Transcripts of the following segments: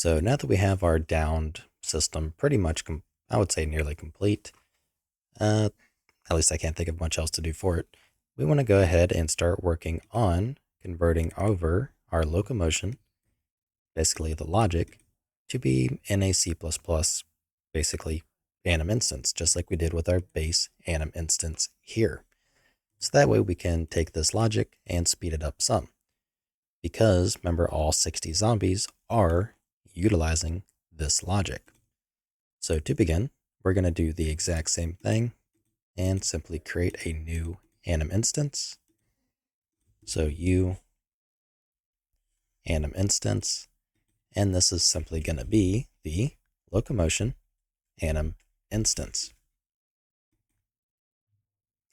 So now that we have our downed system pretty much, I would say nearly complete, at least I can't think of much else to do for it, we want to go ahead and start working on converting over our locomotion, basically the logic, to be in a C++, basically Anim instance, just like we did with our base Anim instance here. So that way we can take this logic and speed it up some. Because remember, all 60 zombies are utilizing this logic. So to begin, we're going to do the exact same thing and simply create a new Anim instance. So U Anim instance, and this is simply going to be the Locomotion Anim instance.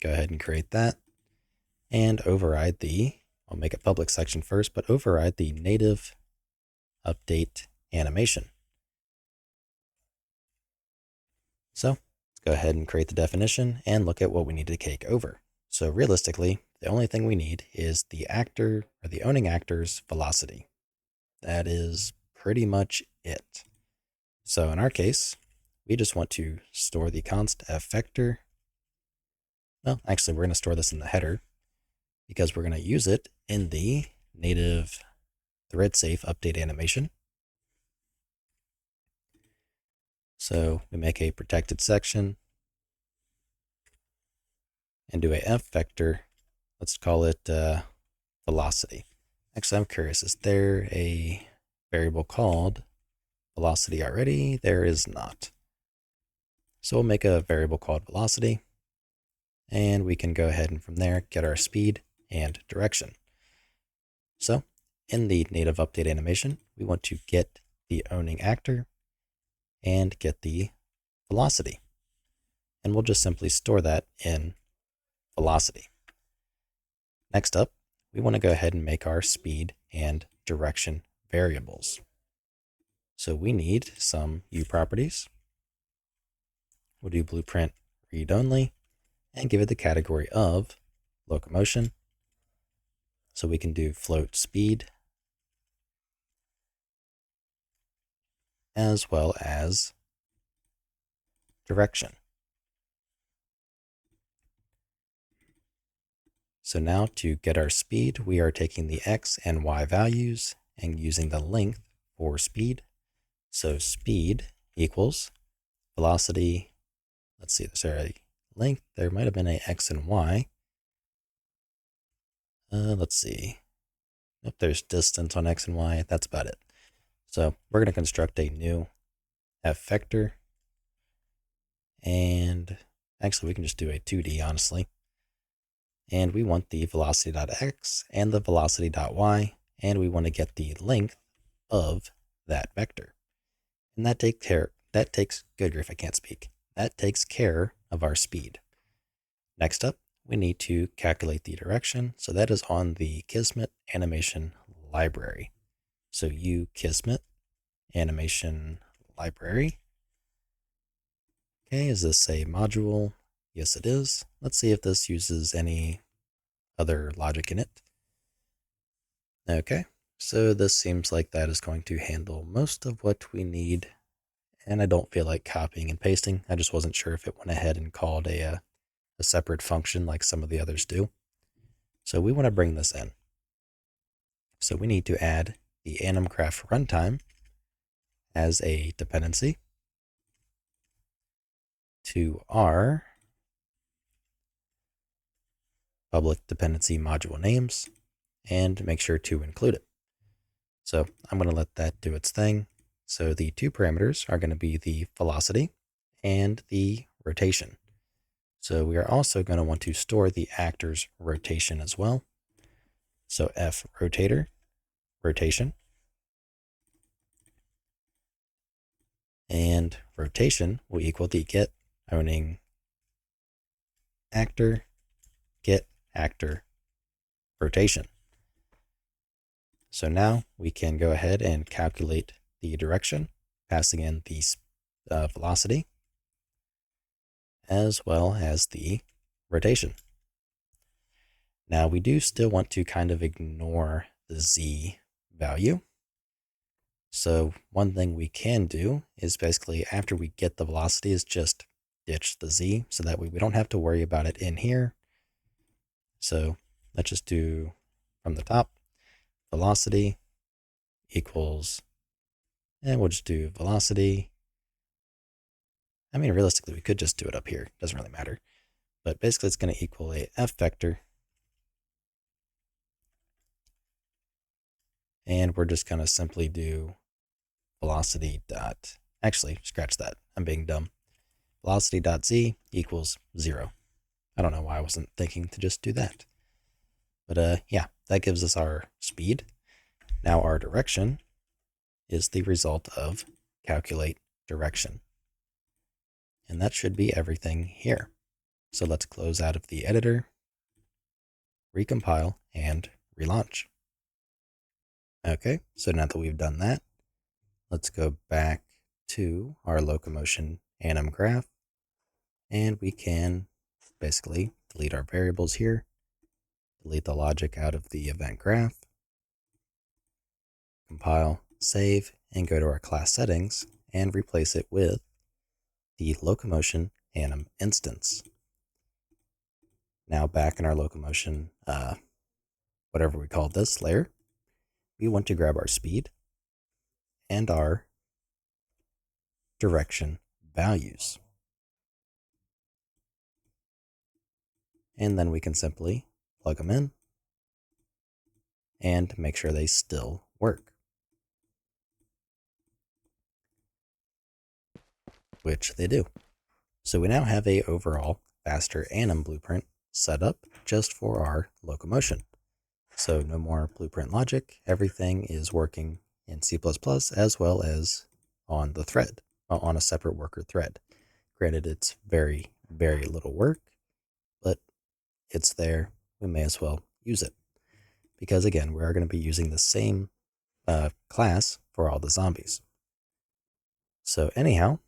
Go ahead and create that and override I'll make a public section first, but override the native update animation. So let's go ahead and create the definition and look at what we need to take over. So realistically, the only thing we need is the actor or the owning actor's velocity. That is pretty much it. So in our case, we just want to store the const f vector. Well, actually, we're going to store this in the header because we're going to use it in the native thread safe update animation. So we make a protected section and do a f vector. Let's call it velocity. Actually, I'm curious, is there a variable called velocity already? There is not. So we'll make a variable called velocity, and we can go ahead and from there get our speed and direction. So in the native update animation, we want to get the owning actor and get the velocity. And we'll just simply store that in velocity. Next up, we want to go ahead and make our speed and direction variables. So we need some U properties. We'll do blueprint read only and give it the category of locomotion. So we can do float speed as well as direction. So now to get our speed, we are taking the x and y values and using the length for speed. So speed equals velocity. Let's see, sorry, length. There might have been a x and y. Let's see. If there's distance on x and y, that's about it. So we're going to construct a new f vector. And actually, we can just do a 2D, honestly. And we want the velocity.x and the velocity.y, and we want to get the length of that vector. And that takes, good grief, I can't speak. That takes care of our speed. Next up, we need to calculate the direction. So that is on the Kismet animation library. So U Kismet animation library. Okay, is this a module? Yes, it is. Let's see if this uses any other logic in it. Okay, so this seems like that is going to handle most of what we need. And I don't feel like copying and pasting. I just wasn't sure if it went ahead and called a separate function like some of the others do. So we want to bring this in. So we need to add the AnimCraft runtime as a dependency to our public dependency module names and make sure to include it. So I'm going to let that do its thing. So the two parameters are going to be the velocity and the rotation. So we are also going to want to store the actor's rotation as well. So f rotator, rotation, and rotation will equal the get owning actor, get actor rotation. So now we can go ahead and calculate the direction, passing in the velocity as well as the rotation. Now we do still want to kind of ignore the z value. So one thing we can do is basically after we get the velocity is just ditch the z, so that way we don't have to worry about it in here. So let's just do from the top, velocity equals, and we'll just do velocity. I mean, realistically, we could just do it up here. Doesn't really matter. But basically, it's going to equal a f vector. And we're just going to simply do velocity dot, actually, scratch that. I'm being dumb. Velocity dot z equals 0. I don't know why I wasn't thinking to just do that. But yeah, that gives us our speed. Now our direction is the result of calculate direction. And that should be everything here. So let's close out of the editor, recompile, and relaunch. Okay, so now that we've done that, let's go back to our Locomotion Anim graph, and we can basically delete our variables here, delete the logic out of the event graph, compile, save, and go to our class settings and replace it with the Locomotion Anim instance. Now back in our Locomotion, whatever we call this layer, we want to grab our speed and our direction values. And then we can simply plug them in and make sure they still work, which they do. So we now have a overall faster Anim blueprint set up just for our locomotion. So no more blueprint logic. Everything is working in C++ as well as on the thread, on a separate worker thread. Granted, it's very, very little work, but it's there. We may as well use it. Because again, we are going to be using the same class for all the zombies. So anyhow,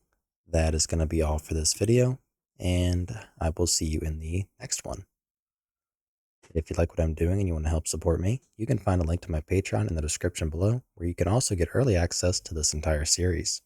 that is going to be all for this video, and I will see you in the next one. If you like what I'm doing and you want to help support me, you can find a link to my Patreon in the description below, where you can also get early access to this entire series.